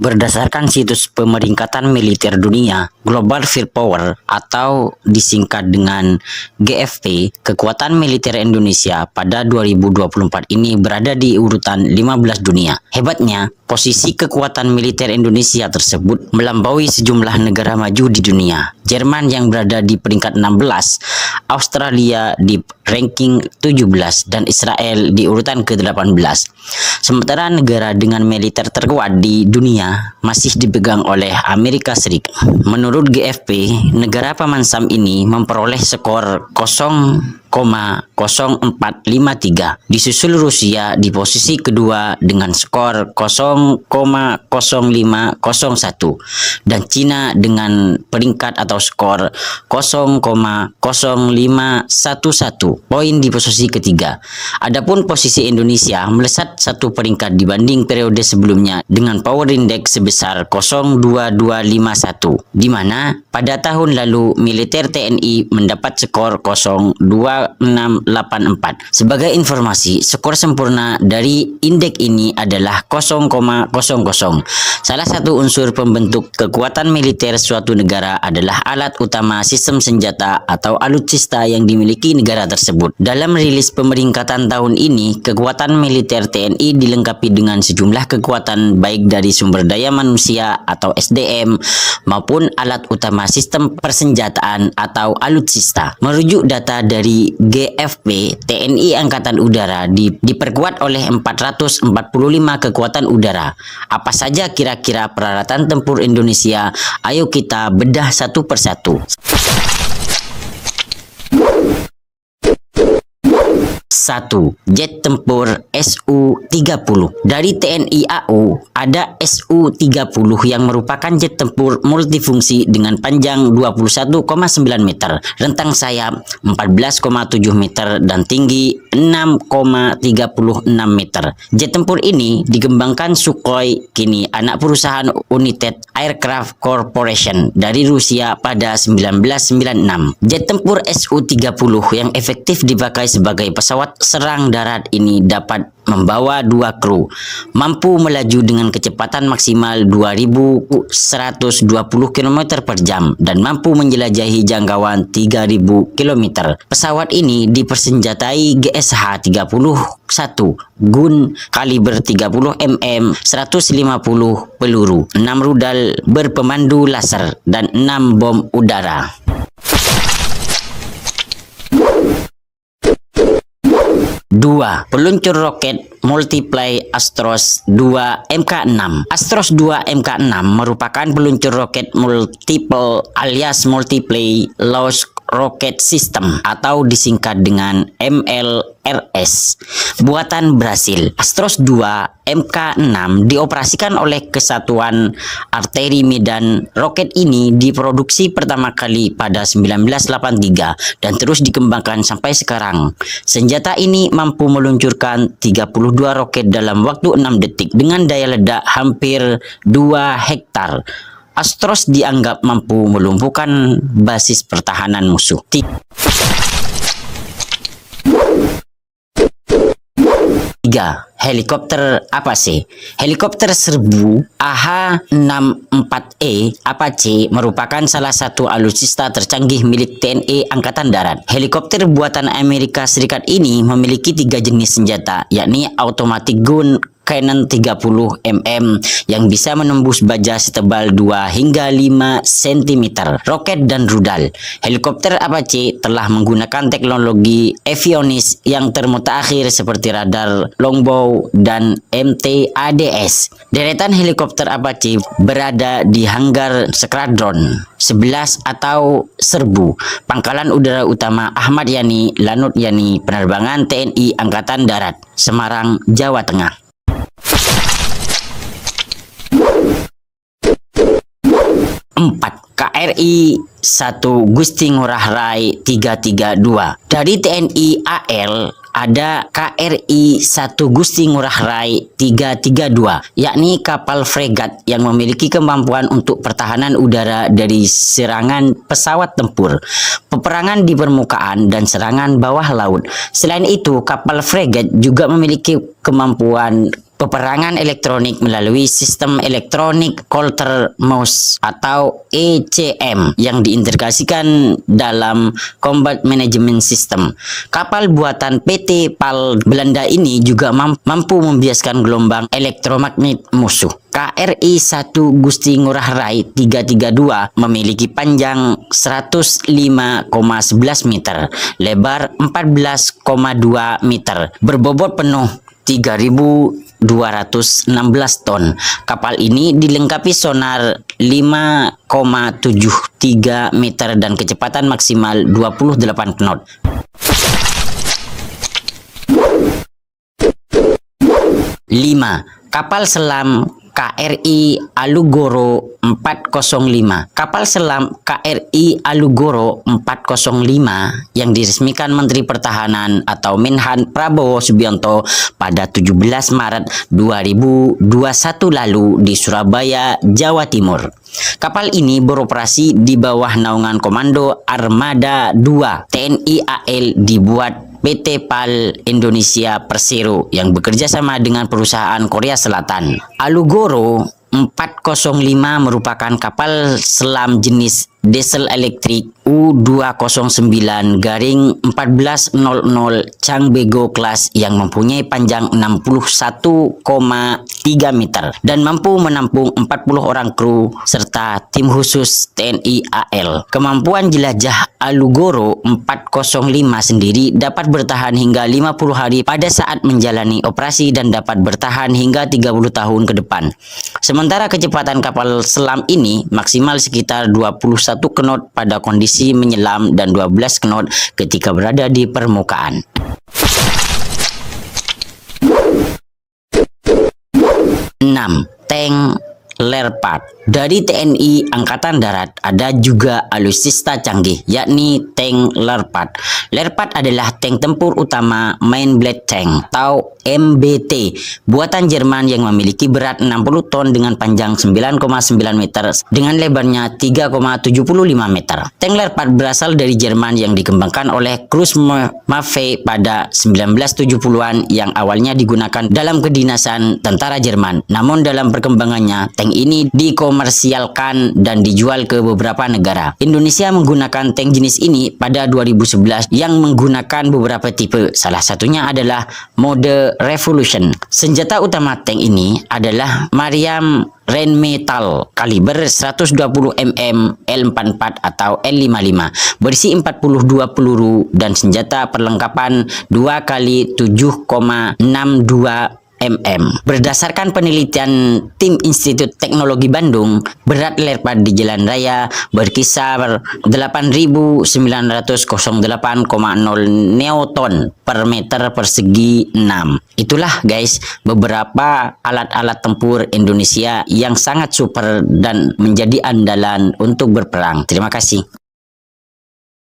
Berdasarkan situs pemeringkatan militer dunia, Global Firepower atau disingkat dengan GFP, kekuatan militer Indonesia pada 2024 ini berada di urutan 15 dunia. Hebatnya, posisi kekuatan militer Indonesia tersebut melampaui sejumlah negara maju di dunia. Jerman yang berada di peringkat 16, Australia di ranking 17, dan Israel di urutan ke-18. Sementara negara dengan militer terkuat di dunia masih dipegang oleh Amerika Serikat. Menurut GFP, negara paman Sam ini memperoleh skor 0,0453. Disusul Rusia di posisi kedua dengan skor 0,0501 dan Cina dengan peringkat atau skor 0,0511 poin di posisi ketiga. Adapun posisi Indonesia melesat satu peringkat dibanding periode sebelumnya dengan power index sebesar 02251, di mana pada tahun lalu militer TNI mendapat skor 02684. Sebagai informasi, skor sempurna dari indeks ini adalah 0,00. Salah satu unsur pembentuk kekuatan militer suatu negara adalah alat utama sistem senjata atau alutsista yang dimiliki negara tersebut. Dalam rilis pemeringkatan tahun ini, kekuatan militer TNI dilengkapi dengan sejumlah kekuatan baik dari sumber daya manusia atau SDM maupun alat utama sistem persenjataan atau alutsista. Merujuk data dari GFP, TNI Angkatan Udara diperkuat oleh 445 kekuatan udara. Apa saja kira-kira peralatan tempur Indonesia? Ayo kita bedah satu persatu. 1. Jet tempur Su-30. Dari TNI AU, ada Su-30 yang merupakan jet tempur multifungsi dengan panjang 21,9 meter, rentang sayap 14,7 meter, dan tinggi 6,36 meter. Jet tempur ini dikembangkan Sukhoi, kini anak perusahaan United Aircraft Corporation dari Rusia pada 1996. Jet tempur Su-30 yang efektif dipakai sebagai pesawat serang darat ini dapat membawa 2 kru, mampu melaju dengan kecepatan maksimal 2120 km per jam dan mampu menjelajahi jangkauan 3000 km. Pesawat ini dipersenjatai GSH-31 Gun kaliber 30 mm, 150 peluru, 6 rudal berpemandu laser, dan 6 bom udara. 2. Peluncur roket multiply Astros 2 Mk6. Astros 2 Mk6 merupakan peluncur roket multiple alias multiply launch rocket system atau disingkat dengan MLRS buatan Brasil. Astros 2 Mk6 dioperasikan oleh Kesatuan Arteri Medan. Roket ini diproduksi pertama kali pada 1983 dan terus dikembangkan sampai sekarang. Senjata ini mampu meluncurkan 32 roket dalam waktu 6 detik dengan daya ledak hampir 2 hektar. Astros dianggap mampu melumpuhkan basis pertahanan musuh. 3. Helikopter Apache. Helikopter serbu AH-64E Apache merupakan salah satu alutsista tercanggih milik TNI Angkatan Darat. Helikopter buatan Amerika Serikat ini memiliki 3 jenis senjata, yakni automatic gun Cannon 30 mm yang bisa menembus baja setebal 2 hingga 5 cm, roket dan rudal. Helikopter Apache telah menggunakan teknologi avionics yang termutakhir seperti radar longbow dan MTADS. Deretan helikopter Apache berada di Hanggar Skadron 11 atau Serbu, Pangkalan Udara Utama Ahmad Yani Lanut Yani Penerbangan TNI Angkatan Darat, Semarang, Jawa Tengah. 4. KRI 1 Gusti Ngurah Rai 332. Dari TNI AL ada KRI 1 Gusti Ngurah Rai 332, yakni kapal fregat yang memiliki kemampuan untuk pertahanan udara dari serangan pesawat tempur, peperangan di permukaan, dan serangan bawah laut. Selain itu, kapal fregat juga memiliki kemampuan peperangan elektronik melalui sistem Electronic Counter Measures atau ECM yang diintegrasikan dalam Combat Management System. Kapal buatan PT PAL Belanda ini juga mampu membiaskan gelombang elektromagnet musuh. KRI 1 Gusti Ngurah Rai 332 memiliki panjang 105,11 meter, lebar 14,2 meter, berbobot penuh 3.216 ton. Kapal ini dilengkapi sonar 5,73 meter dan kecepatan maksimal 28 knot. 5. Kapal selam KRI Alugoro 405. Kapal selam KRI Alugoro 405 yang diresmikan Menteri Pertahanan atau Menhan Prabowo Subianto pada 17 Maret 2021 lalu di Surabaya, Jawa Timur. Kapal ini beroperasi di bawah naungan Komando Armada 2 TNI AL dibuat PT PAL Indonesia Persero yang bekerja sama dengan perusahaan Korea Selatan. Alugoro 405 merupakan kapal selam jenis diesel elektrik U209-1400 Changbego kelas yang mempunyai panjang 61,3 meter dan mampu menampung 40 orang kru serta tim khusus TNI AL. Kemampuan jelajah Alugoro 405 sendiri dapat bertahan hingga 50 hari pada saat menjalani operasi dan dapat bertahan hingga 30 tahun ke depan. Sementara kecepatan kapal selam ini maksimal sekitar 21 knot pada kondisi menyelam dan 12 knot ketika berada di permukaan. 6. Tank Leopard. Dari TNI Angkatan Darat ada juga alutsista canggih yakni tank Leopard. Leopard adalah tank tempur utama Main Battle Tank atau MBT buatan Jerman yang memiliki berat 60 ton dengan panjang 9,9 meter dengan lebarnya 3,75 meter. Tank Leopard berasal dari Jerman yang dikembangkan oleh Kriegsmarine pada 1970-an yang awalnya digunakan dalam kedinasan tentara Jerman. Namun dalam perkembangannya tank ini dikomersialkan dan dijual ke beberapa negara. Indonesia menggunakan tank jenis ini pada 2011 yang menggunakan beberapa tipe. Salah satunya adalah mode Revolution. Senjata utama tank ini adalah Mariam Rheinmetall kaliber 120 mm L44 atau L55 berisi 42 peluru dan senjata perlengkapan 2x7,62 mm. Berdasarkan penelitian tim Institut Teknologi Bandung, berat Leopard di jalan raya berkisar 8.908,0 Newton per meter persegi 6. Itulah guys beberapa alat-alat tempur Indonesia yang sangat super dan menjadi andalan untuk berperang. Terima kasih.